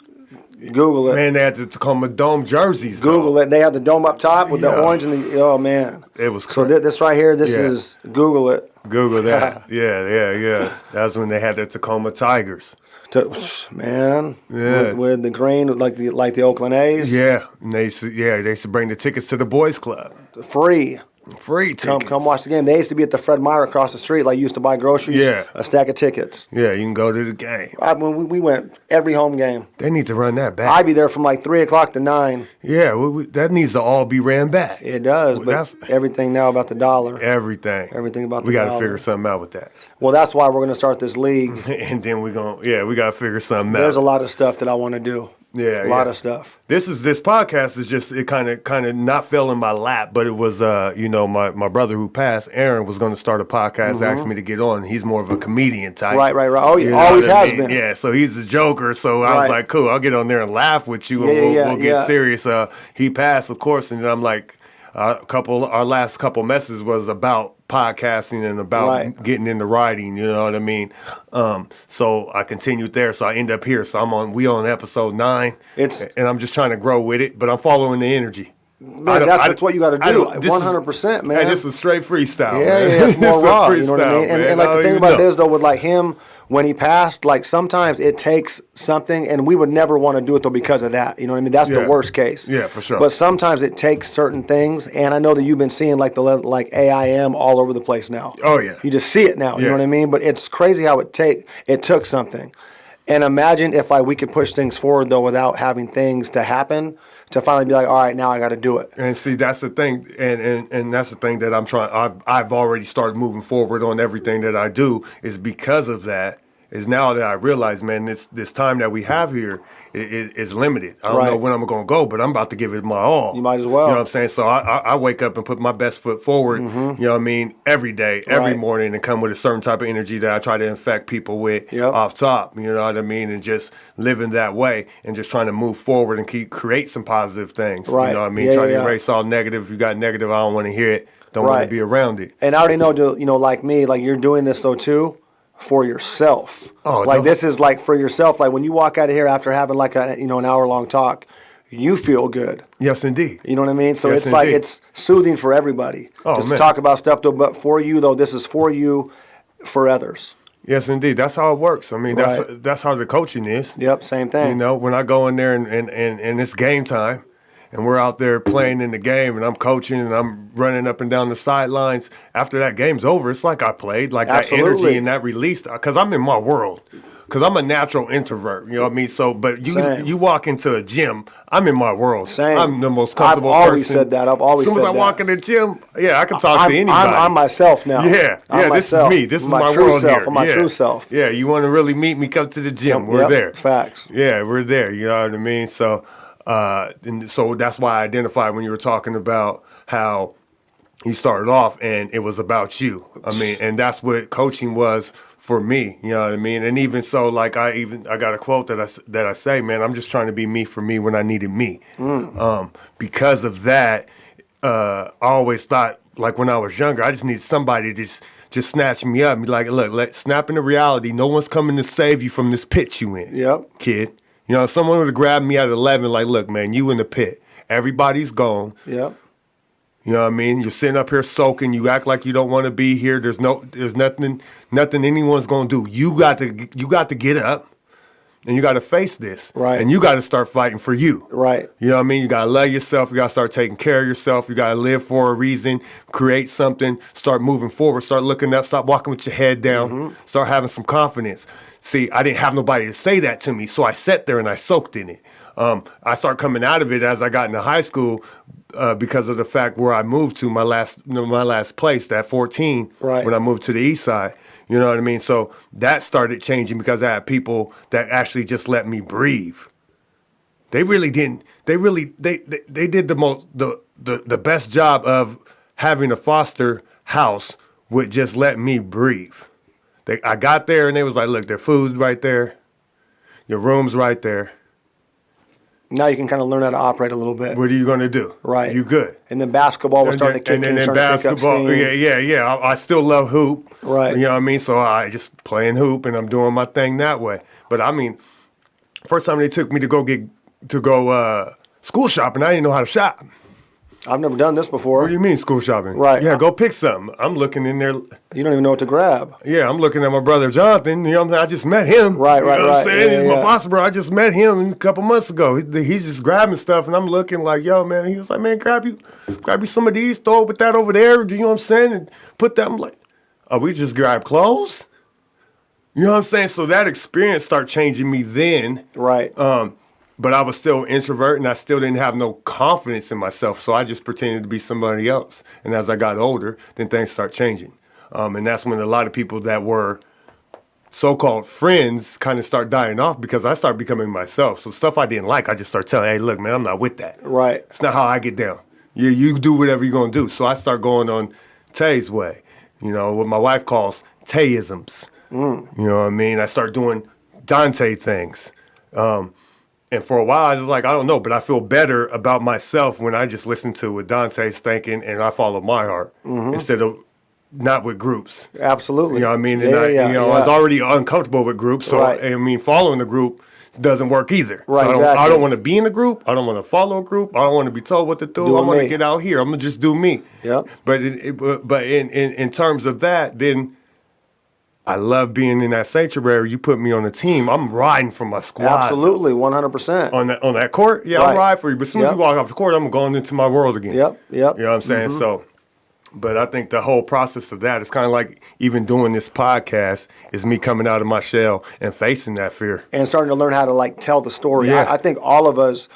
Google it. Man, they had the Tacoma Dome jerseys. Google though. it. They had the dome up top with Yeah. the orange and the. Oh man. It was So crazy. this right here. This Yeah. is Google it. Google that. Yeah. That's when they had the Tacoma Tigers. Man. Yeah. With the green, like the Oakland A's. Yeah, and they used to bring the tickets to the boys' club. Free. Free tickets. Come watch the game. They used to be at the Fred Meyer across the street. Like you used to buy groceries. Yeah. A stack of tickets. Yeah, you can go to the game. When we went every home game. They need to run that back. I'd be there from like 3:00 to 9. Yeah, that needs to all be ran back. It does, Well, but that's- everything now about the dollar. Everything. Everything about We the got to dollar. figure something out with that. Well, that's why we're going to start this league. And then we got to figure something There's a out. lot of stuff that I want to do. Yeah, a lot yeah. of stuff. This podcast is just it kind of not fell in my lap, but it was my brother who passed, Aaron, was going to start a podcast, asked me to get on. He's more of a comedian type. Right. Oh, You know always what I has mean? been. Yeah, so he's a joker. So I was Right. like, cool, I'll get on there and laugh with you, and we'll get yeah. serious. He passed, of course, and then I'm like, our last couple messages was about podcasting and about Right. getting into writing. You know what I mean? So I continued there. So I end up here. So we on episode 9. And I'm just trying to grow with it, but I'm following the energy. Man, that's what you got to do. 100%, man. Hey, this is straight freestyle. Yeah, man. it's more This is raw. You know what I freestyle, mean? And man. like I the don't thing even about it know. is though, with like him when he passed, like sometimes it takes something, and we would never want to do it though because of that. You know what I mean? That's Yeah. the worst case. Yeah, for sure. But sometimes it takes certain things, and I know that you've been seeing like AIM all over the place now. Oh, yeah. You just see it now. You know Yeah. what I mean? But it's crazy how it took something. And imagine if we could push things forward though without having things to happen to finally be like, all right, now I got to do it. And see, that's the thing, and that's the thing that I'm trying. I've already started moving forward on everything that I do is because of that. Is now that I realize, man, this time that we have here is limited. I don't know Right. when I'm going to go, but I'm about to give it my all. You might as well. You know what I'm saying? So I wake up and put my best foot forward. You know what I mean? Every day, every Right. morning, and come with a certain type of energy that I try to infect people with Yep. off top. You know what I mean? And just living that way and just trying to move forward and create some positive things. Right. You know what I mean? Yeah, Try to yeah. erase all negative. If you got negative, I don't want to hear it. Don't want Right. to be around it. And I already know, like me, like you're doing this though too for yourself. Oh, like no. this is like for yourself. Like when you walk out of here after having like an hour long talk, you feel good. Yes, indeed. You know what I mean? So Yes, it's like indeed. it's soothing for everybody. Oh, just man. to talk about stuff though, but for you though, this is for you, for others. Yes, indeed. That's how it works. I mean, Right. that's how the coaching is. Yep, same thing. You know, when I go in there and it's game time, and we're out there playing in the game, and I'm coaching and I'm running up and down the sidelines. After that game's over, it's like I played, like that Absolutely. energy and that release, because I'm in my world. Because I'm a natural introvert, you know what I mean? So, but Same. you walk into a gym, I'm in my world. Same. I'm the most comfortable I've always person. said that. I've always As soon as said I that. walk in the gym, yeah, I can talk to anybody. I'm myself now. Yeah, I'm this is myself. me. This is my my true world self. here. I'm my yeah. true self. Yeah, you want to really meet me? Come to the gym. We're Yep, there. Facts. Yeah, we're there. You know what I mean? So, and so that's why I identified when you were talking about how you started off and it was about you. I mean, and that's what coaching was for me. You know what I mean? And even so, like I got a quote that I say, man, I'm just trying to be me for me when I needed me. Because of that, I always thought, like when I was younger, I just needed somebody to just snatch me up and be like, look, snap into reality. No one's coming to save you from this pit you in. Yep. Kid. You know, if someone would have grabbed me at 11, like, look, man, you in the pit. Everybody's gone. Yep. You know what I mean? You're sitting up here soaking. You act like you don't want to be here. There's nothing anyone's gonna do. You got to get up, and you got to face this. Right. And you got to start fighting for you. Right. You know what I mean? You got to love yourself. You got to start taking care of yourself. You got to live for a reason. Create something. Start moving forward. Start looking up. Stop walking with your head down. Start having some confidence. See, I didn't have nobody to say that to me, so I sat there and I soaked in it. I started coming out of it as I got into high school because of the fact where I moved to my last place, at 14, Right. when I moved to the east side. You know what I mean? So that started changing because I had people that actually just let me breathe. They really didn't. They did the best job of having a foster house with just letting me breathe. I got there and they was like, look, their food's right there, your room's right there. Now you can kind of learn how to operate a little bit. What are you going to do? Right. You good. And then basketball was starting to kick in, and then starting to pick up basketball, steam. yeah. I still love hoop. Right. You know what I mean? So I just playing hoop and I'm doing my thing that way. But I mean, first time they took me to go school shopping, I didn't know how to shop. I've never done this before. What do you mean school shopping? Right. Yeah, go pick something. I'm looking in there. You don't even know what to grab. Yeah, I'm looking at my brother Jonathan. You know what I'm saying? I just met him. Right, you know what I'm saying? Yeah, He's my yeah. foster brother. I just met him a couple months ago. He's just grabbing stuff, and I'm looking like, yo, man. He was like, man, grab you some of these, throw it with that over there. You know what I'm saying? And put that. I'm like, oh, we just grab clothes? You know what I'm saying? So that experience started changing me then. Right. But I was still an introvert, and I still didn't have no confidence in myself. So I just pretended to be somebody else. And as I got older, then things start changing. And that's when a lot of people that were so-called friends kind of start dying off because I started becoming myself. So stuff I didn't like, I just started telling, hey, look, man, I'm not with that. Right. It's not how I get down. You do whatever you're going to do. So I start going on Tay's way, you know, what my wife calls Tayisms. You know what I mean? I start doing Dontay things. And for a while, I was like, I don't know, but I feel better about myself when I just listen to what Dontay's thinking and I follow my heart instead of not with groups. Absolutely. You know what I mean? Yeah, And I was already uncomfortable with groups, so Right. I mean, following the group doesn't work either. Right, So I exactly. don't want to be in a group. I don't want to follow a group. I don't want to be told what to do. I want to me. get out here. I'm gonna just do me. Yep. But in terms of that, then I love being in that sanctuary. You put me on a team, I'm riding for my squad. Absolutely, 100%. On that court, yeah, Right. I'll ride for you. But as soon as Yep. you walk off the court, I'm going into my world again. Yep. You know what I'm saying? So, but I think the whole process of that is kind of like even doing this podcast is me coming out of my shell and facing that fear. And starting to learn how to like tell the story. Yeah. I think all of us,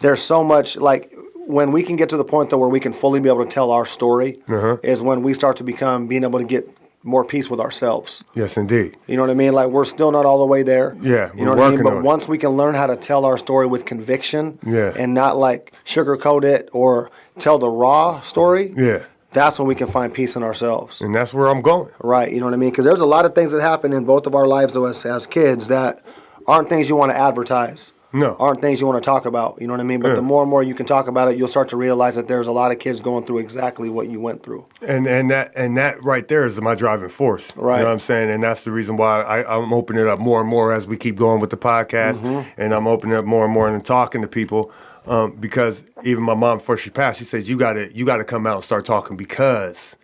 there's so much like when we can get to the point though where we can fully be able to tell our story is when we start to being able to get more peace with ourselves. Yes, indeed. You know what I mean? Like we're still not all the way there. Yeah, you know we're what I mean? working But on it. once we can learn how to tell our story with conviction Yeah. and not like sugarcoat it or tell the raw story, Yeah. that's when we can find peace in ourselves. And that's where I'm going. Right, you know what I mean? Because there's a lot of things that happen in both of our lives though as kids that aren't things you want to advertise. No. Aren't things you want to talk about, you know what I mean? But Yeah. the more and more you can talk about it, you'll start to realize that there's a lot of kids going through exactly what you went through. And that right there is my driving force. Right. You know what I'm saying? And that's the reason why I'm opening it up more and more as we keep going with the podcast. And I'm opening up more and more and talking to people. Because even my mom, before she passed, she said, you gotta come out and start talking because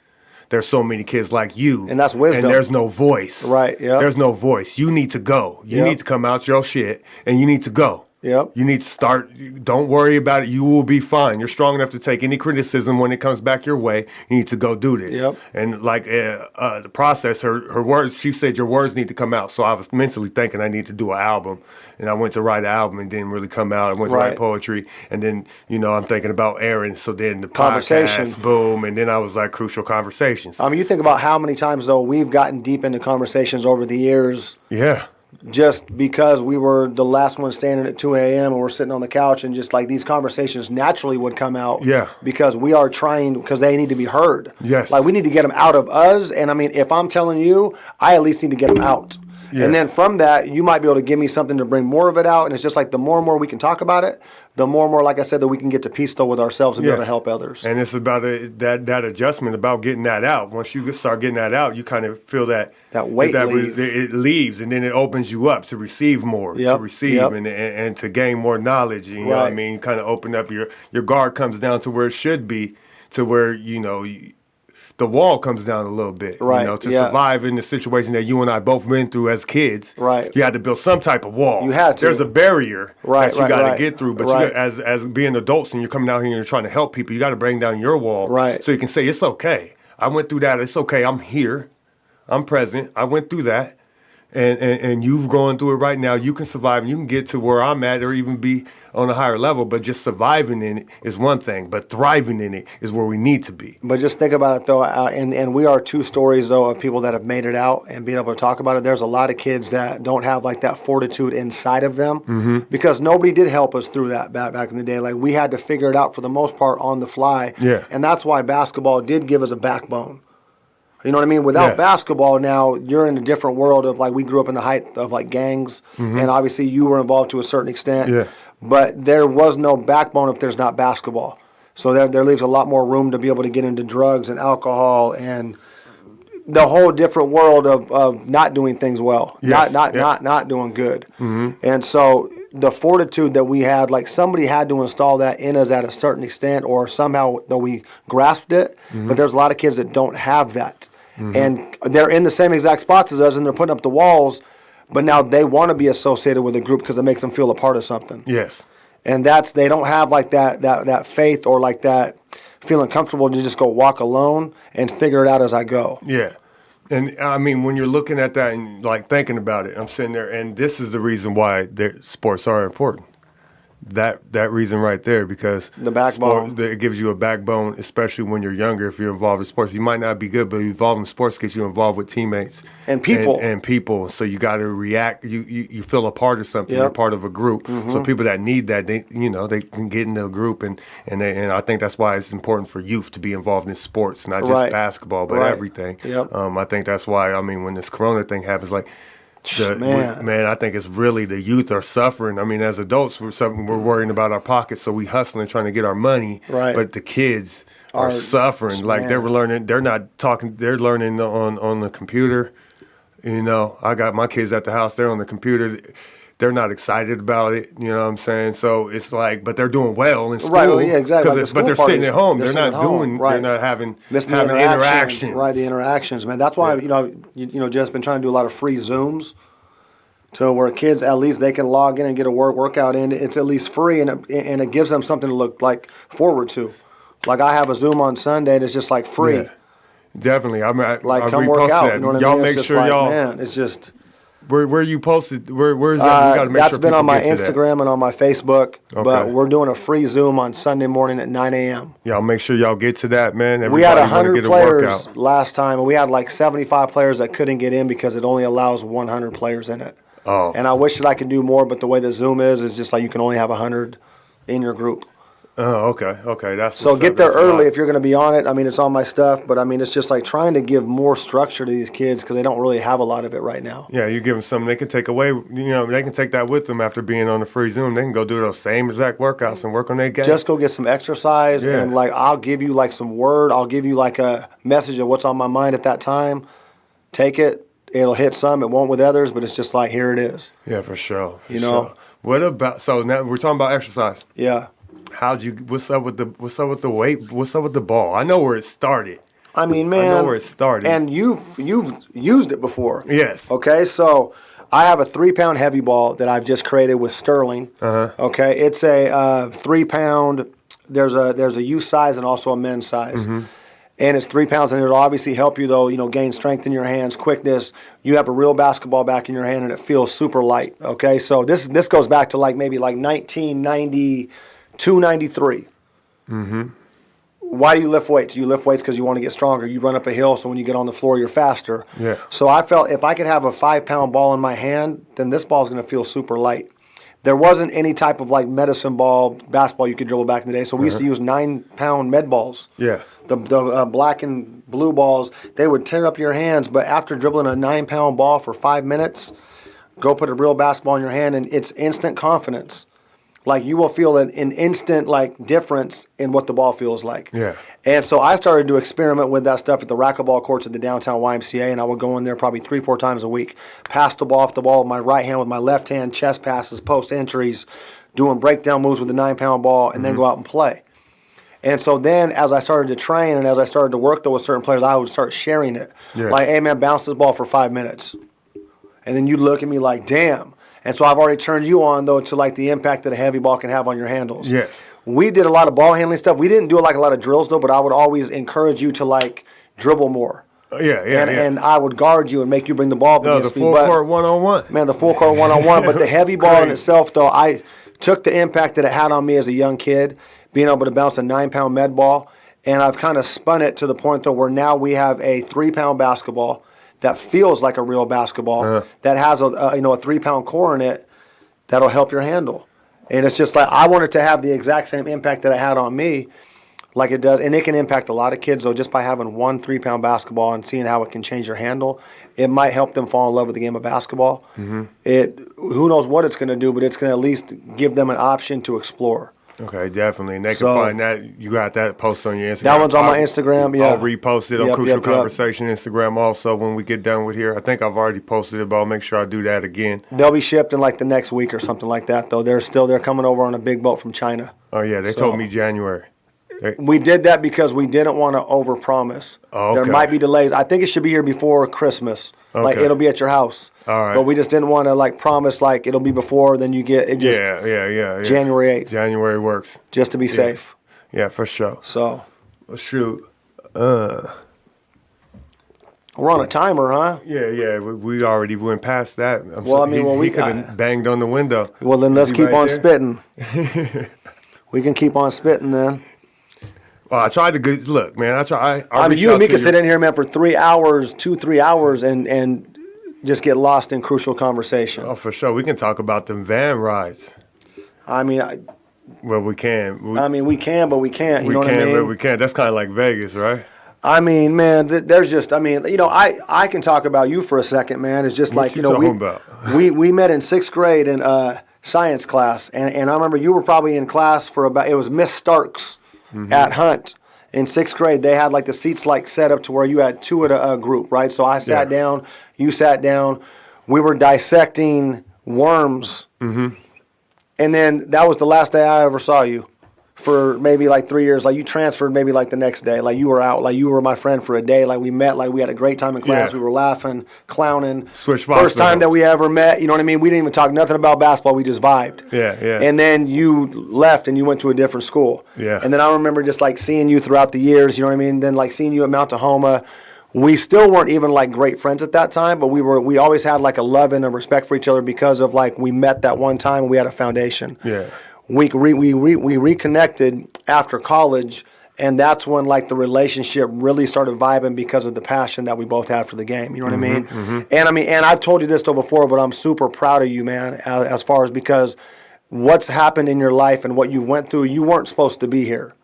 there's so many kids like you. And that's wisdom. And there's no voice. Right, yep. There's no voice. You need to go. You Yep. need to come out your shit and you need to go. Yep. You need to start. Don't worry about it. You will be fine. You're strong enough to take any criticism when it comes back your way. You need to go do this. Yep. And like the process, her words, she said your words need to come out. So I was mentally thinking I need to do an album. And I went to write an album and didn't really come out. I went to Right. write poetry. And then, I'm thinking about Aaron. So then the Conversation. podcast, boom. And then I was like, Crucial Conversations. I mean, you think about how many times though we've gotten deep into conversations over the years Yeah. just because we were the last one standing at 2 a.m. and we're sitting on the couch and just like these conversations naturally would come out. Yeah. Because we are trying, because they need to be heard. Yes. Like we need to get them out of us. And I mean, if I'm telling you, I at least need to get them out. Yeah. And then from that, you might be able to give me something to bring more of it out. And it's just like the more and more we can talk about it, the more and more, like I said, that we can get to peace though with ourselves and be able to help others. And it's about that adjustment, about getting that out. Once you start getting that out, you kind of feel that weight leave. it leaves, and then it opens you up to receive more, Yep, to receive yep. and to gain more knowledge. You know what I Right. mean? You kind of open up your guard comes down to where it should be, to where the wall comes down a little bit. Right, To yeah. survive in the situation that you and I both went through as kids. Right. You had to build some type of wall. You had to. There's a barrier Right, that you right, got to right. get through, but Right. as being adults and you're coming out here and you're trying to help people, you got to bring down your wall. Right. So you can say, it's okay. I went through that. It's okay. I'm here. I'm present. I went through that. And you've gone through it right now. You can survive and you can get to where I'm at or even be on a higher level. But just surviving in it is one thing. But thriving in it is where we need to be. But just think about it though, and we are two stories though of people that have made it out and being able to talk about it. There's a lot of kids that don't have like that fortitude inside of them because nobody did help us through that back in the day. Like we had to figure it out for the most part on the fly. Yeah. And that's why basketball did give us a backbone. You know what I mean? Without Yeah. basketball now, you're in a different world of like we grew up in the height of like gangs and obviously you were involved to a certain extent. Yeah. but there was no backbone if there's not basketball. So there leaves a lot more room to be able to get into drugs and alcohol and the whole different world of not doing things well, Yes, not doing good. And so the fortitude that we had, like somebody had to install that in us at a certain extent, or somehow though we grasped it. But there's a lot of kids that don't have that, and they're in the same exact spots as us, and they're putting up the walls. But now they want to be associated with a group because it makes them feel a part of something. Yes. And they don't have like that faith or like that feeling comfortable to just go walk alone and figure it out as I go. Yeah. And I mean, when you're looking at that and like thinking about it, I'm sitting there, and this is the reason why sports are important. That reason right there, because The backbone. it gives you a backbone, especially when you're younger. If you're involved in sports, you might not be good, but involved in sports gets you involved with teammates And people. and people. So you got to react. You feel a part of something. Yep. You're part of a group. So people that need that, they can get in a group, and I think that's why it's important for youth to be involved in sports, not just Right. basketball, but Right. everything. Yep. I think that's why. I mean, when this Corona thing happens, like. Man. I think it's really the youth are suffering. I mean, as adults, we're worrying about our pockets, so we hustling, trying to get our money. Right. But the kids are suffering. Like man. they're learning. They're not talking. They're learning on the computer. You know, I got my kids at the house. They're on the computer. They're not excited about it. You know what I'm saying? So it's like, but they're doing well in school. Right, well, yeah, exactly. Like the But they're school sitting parties, at home. they're They're not sitting at home, doing. right. They're not having Missing the having interactions. Right, the interactions, man. That's why Jeff's been trying to do a lot of free Zooms, to where kids at least they can log in and get a workout in. It's at least free, and it gives them something to look like forward to. Like I have a Zoom on Sunday that's just like free. Yeah. Definitely. I mean, I Come work reposted out. that. You know what I Y'all mean? make It's sure just y'all. man, it's just. Where you posted? Where's that? We gotta make That's sure been people on my get to that. Instagram and on my Facebook. But Okay. we're doing a free Zoom on Sunday morning at 9 a.m. Y'all make sure y'all get to that, man. We had Everybody wanna 100 get a players workout. last time, and we had like 75 players that couldn't get in because it only allows 100 players in it. Oh. And I wish that I could do more, but the way the Zoom is just like you can only have 100 in your group. Oh, okay. That's So what's get up. there That's a lot. early if you're going to be on it. I mean, it's on my stuff, but I mean, it's just like trying to give more structure to these kids because they don't really have a lot of it right now. Yeah, you give them something they can take away. They can take that with them after being on the free Zoom. They can go do those same exact workouts and work on their game. Just go get some exercise, Yeah. and like I'll give you like some word. I'll give you like a message of what's on my mind at that time. Take it. It'll hit some. It won't with others, but it's just like here it is. Yeah, for sure. You know? Sure. What about? So now we're talking about exercise. Yeah. What's up with the weight? What's up with the ball? I know where it started. I mean, man. I know where it started. And you've used it before. Yes. Okay, so I have a 3-pound heavy ball that I've just created with Sterling. Okay, it's a 3-pound. There's a youth size and also a men's size. And it's 3 pounds, and it'll obviously help you though. Gain strength in your hands, quickness. You have a real basketball back in your hand, and it feels super light. Okay, so this goes back to maybe 1992, 93. Why do you lift weights? You lift weights because you want to get stronger. You run up a hill, so when you get on the floor, you're faster. Yeah. So I felt if I could have a 5-pound ball in my hand, then this ball is going to feel super light. There wasn't any type of medicine ball, basketball you could dribble back in the day. So we used to use 9-pound med balls. Yeah. The black and blue balls, they would tear up your hands. But after dribbling a 9-pound ball for 5 minutes, go put a real basketball in your hand, and it's instant confidence. You will feel an instant difference in what the ball feels like. Yeah. And so I started to experiment with that stuff at the racquetball courts at the downtown YMCA, and I would go in there probably 3-4 times a week, pass the ball off the ball with my right hand with my left hand, chest passes, post entries, doing breakdown moves with the 9-pound ball, and then go out and play. And so then as I started to train and as I started to work though with certain players, I would start sharing it. Yeah. Hey man, bounce this ball for 5 minutes. And then you'd look at me like, damn. And so I've already turned you on, though, to the impact that a heavy ball can have on your handles. Yes. We did a lot of ball handling stuff. We didn't do a lot of drills, though, but I would always encourage you to dribble more. Yeah. And I would guard you and make you bring the ball up No, the against me. full But, court one-on-one. man, the full court one-on-one. But the heavy ball in Crazy. itself, though, I took the impact that it had on me as a young kid, being able to bounce a 9-pound med ball, and I've kind of spun it to the point, though, where now we have a 3-pound basketball that feels like a real basketball, that has a 3-pound core in it, that'll help your handle. And it's just I wanted to have the exact same impact that it had on me like it does, and it can impact a lot of kids, though, just by having one 3-pound basketball and seeing how it can change your handle. It might help them fall in love with the game of basketball. Who knows what it's going to do, but it's going to at least give them an option to explore. Okay, definitely. And they can find that. You got that post on your Instagram. That one's on my Instagram, yeah. I'll repost it on Crucial Conversation Instagram also when we get done with here. I think I've already posted it, but I'll make sure I do that again. They'll be shipped in like the next week or something like that, though. They're coming over on a big boat from China. Oh, yeah. They told me January. We did that because we didn't want to overpromise. Oh, okay. There might be delays. I think it should be here before Christmas. Okay. Like it'll be at your house. All right. But we just didn't want to like promise like it'll be before. Then you get it. Just Yeah. January 8th. January works. Just to be safe. Yeah, for sure. So. Well, shoot. We're on a timer, huh? Yeah. We already went past that. He could have banged on the window. Well, then let's keep on there? spitting. We can keep on spitting then. Well, I tried to look, man. I mean, you and me could sit in here, man, for 3 hours, 2-3 hours, and just get lost in crucial conversation. Oh, for sure. We can talk about them van rides. I mean, well, we can. we can, but we can't. You know what I mean? But we can't. That's kind of like Vegas, right? I mean, man, there's just, I can talk about you for a second, man. It's just like, we met in 6th grade in science class, and I remember you were probably in class for it was Miss Starks at Hunt. In 6th grade, they had like the seats like set up to where you had 2 at a group, right? So I sat down, you sat down. We were dissecting worms. And then that was the last day I ever saw you for maybe like 3 years. Like you transferred maybe like the next day. Like you were out. Like you were my friend for a day. Like we met. Like we had a great time in class. We were laughing, clowning. First time that we ever met. You know what I mean? We didn't even talk nothing about basketball. We just vibed. Yeah. And then you left and you went to a different school. Yeah. And then I remember just like seeing you throughout the years. You know what I mean? Then like seeing you at Mount Tahoma. We still weren't even like great friends at that time, but we always had like a love and a respect for each other because of like we met that one time and we had a foundation. Yeah. We reconnected after college, and that's when like the relationship really started vibing because of the passion that we both had for the game. You know what I mean? And I've told you this though before, but I'm super proud of you, man. As far as because what's happened in your life and what you went through, you weren't supposed to be here.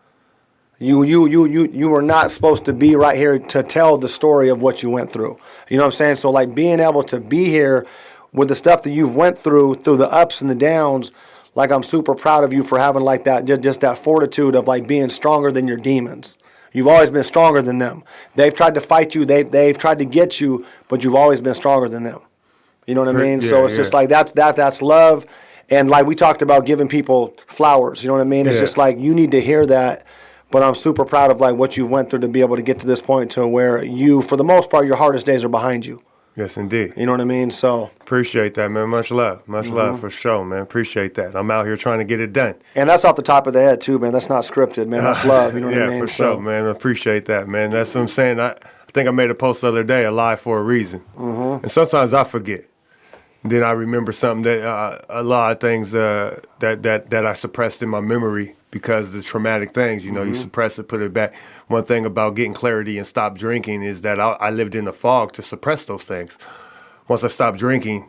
You were not supposed to be right here to tell the story of what you went through. You know what I'm saying? So like being able to be here with the stuff that you've went through the ups and the downs. Like I'm super proud of you for having like that, just that fortitude of like being stronger than your demons. You've always been stronger than them. They've tried to fight you. They've tried to get you, but you've always been stronger than them. You know what I mean? So it's just like that's love. And like we talked about giving people flowers. You know what I mean? It's just like you need to hear that. But I'm super proud of like what you went through to be able to get to this point to where you, for the most part, your hardest days are behind you. Yes, indeed. You know what I mean? So appreciate that, man. Much love for sure, man. Appreciate that. I'm out here trying to get it done. And that's off the top of the head too, man. That's not scripted, man. That's love. You know what I mean? Yeah, for sure, man. I appreciate that, man. That's what I'm saying. I think I made a post the other day, alive for a reason. And sometimes I forget. Then I remember something that a lot of things that I suppressed in my memory because of the traumatic things. You know, you suppress it, put it back. One thing about getting clarity and stop drinking is that I lived in the fog to suppress those things. Once I stopped drinking,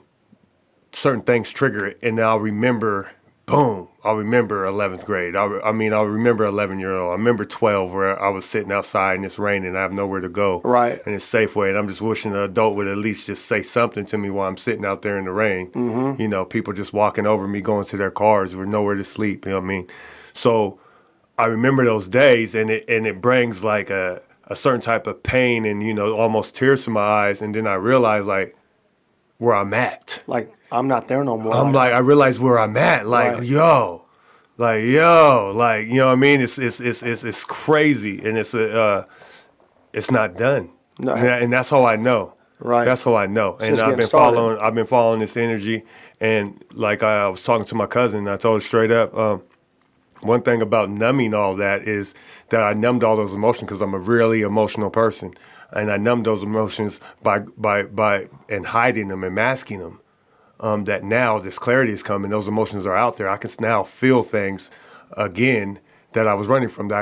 certain things trigger it, and I'll remember, boom, I'll remember 11th grade. I'll remember 11-year-old. I remember 12 where I was sitting outside and it's raining and I have nowhere to go. Right. And it's Safeway, and I'm just wishing an adult would at least just say something to me while I'm sitting out there in the rain. You know, people just walking over me, going to their cars with nowhere to sleep. You know what I mean? So I remember those days, and it brings like a certain type of pain and, you know, almost tears to my eyes. And then I realize like where I'm at. Like I'm not there no more. I realize where I'm at. Like, right. you know what I mean? It's crazy, and it's not done. No. And that's how I know. Right. That's how I know. And Just I've been following this energy, and like I was talking to my cousin, and I told her straight up, one thing about numbing all that is that I numbed all those emotions because I'm a really emotional person, and I numbed those emotions by and hiding them and masking them. That now this clarity is coming, those emotions are out there. I can now feel things again that I was running from that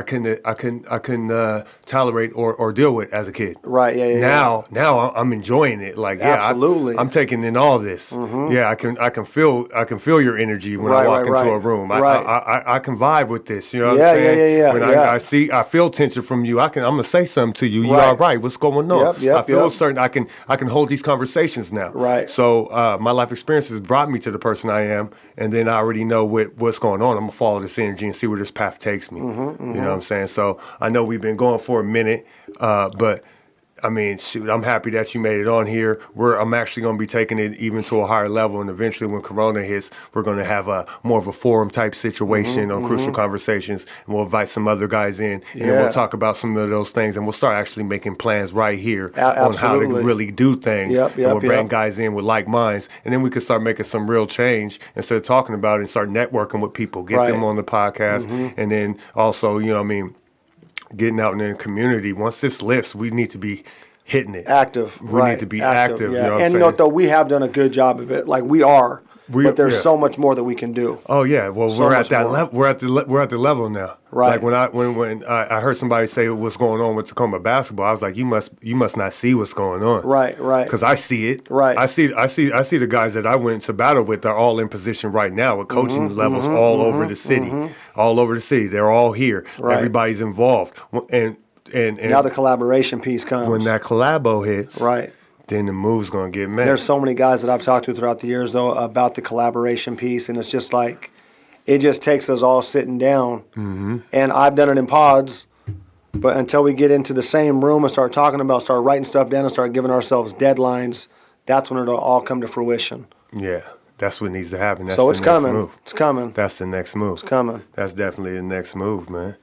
I couldn't tolerate or deal with as a kid. Right. Yeah. Now I'm enjoying it. Like, yeah, Absolutely. I'm taking in all this. Yeah, I can feel your energy when I Right, walk right, into right. a room. Right. I can vibe with this. You know what Yeah, I'm saying? yeah. When I feel tension from you, I'm gonna say something to you. You Right. all right? What's going on? Yep, I feel yep. certain. I can hold these conversations now. Right. So my life experiences brought me to the person I am, and then I already know what's going on. I'm gonna follow this energy and see where this path takes me. You know what I'm saying? So I know we've been going for a minute, but I mean, shoot, I'm happy that you made it on here. I'm actually going to be taking it even to a higher level, and eventually when Corona hits, we're going to have more of a forum type situation on Crucial Conversations, and we'll invite some other guys in, and then we'll talk about some of those things, and we'll start actually making plans right here on how to really do things. And we'll bring guys in with like minds, and then we can start making some real change instead of talking about it and start networking with people, get them on the podcast, and then also, you know what I mean, getting out in the community. Once this lifts, we need to be hitting it. Active. We need to be active. Yeah. You know what I'm and saying? though we have done a good job of it. Like we are. But there's so much more that we can do. Oh yeah, well So we're at much that more. level. We're at the level now. Right. Like when I heard somebody say what's going on with Tacoma basketball, I was like, you must not see what's going on. Right. Because I see it. Right. I see the guys that I went to battle with are all in position right now with coaching levels all over the city. All over the city. They're all here. Right. Everybody's involved. And Now the collaboration piece comes. when that collabo hits, Right. then the move's gonna get made. There's so many guys that I've talked to throughout the years, though, about the collaboration piece, and it's just like, it just takes us all sitting down. And I've done it in pods, but until we get into the same room and start writing stuff down and start giving ourselves deadlines, that's when it'll all come to fruition. Yeah, that's what needs to happen. That's So it's the next coming. move. It's coming. That's the next move. It's coming. That's definitely the next move, man.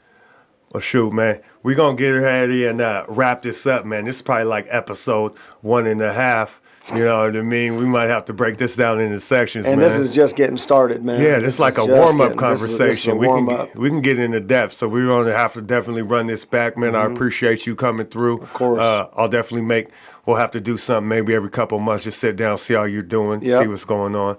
Well, shoot, man. We're going to get ahead here and wrap this up, man. This is probably like episode 1.5. You know what I mean? We might have to break this down into sections, And man. this is just getting started, man. Yeah, this is like a just warm-up getting- this is a conversation. warm-up. We can get into depth, so we're going to have to definitely run this back, man. I appreciate you coming through. Of course. I'll definitely we'll have to do something maybe every couple of months, just sit down, see how you're doing, Yep. see what's going on.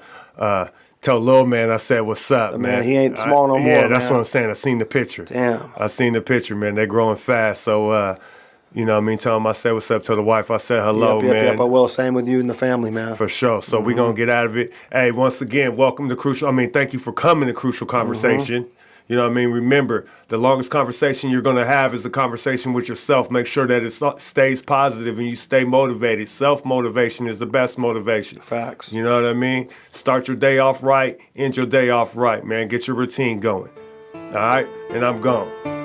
Tell Lil Man I said what's up, man. Man, he ain't small no more, Yeah, that's man. what I'm saying. I seen the picture. Damn. I seen the picture, man. They're growing fast, so you know what I mean? Tell him I said what's up to the wife. I said hello, man. Yep, I will. Same with you and the family, man. For sure. So we're going to get out of it. Hey, once again, welcome to thank you for coming to Crucial Conversation. You know what I mean? Remember, the longest conversation you're going to have is a conversation with yourself. Make sure that it stays positive and you stay motivated. Self-motivation is the best motivation. Facts. You know what I mean? Start your day off right, end your day off right, man. Get your routine going. All right? And I'm gone.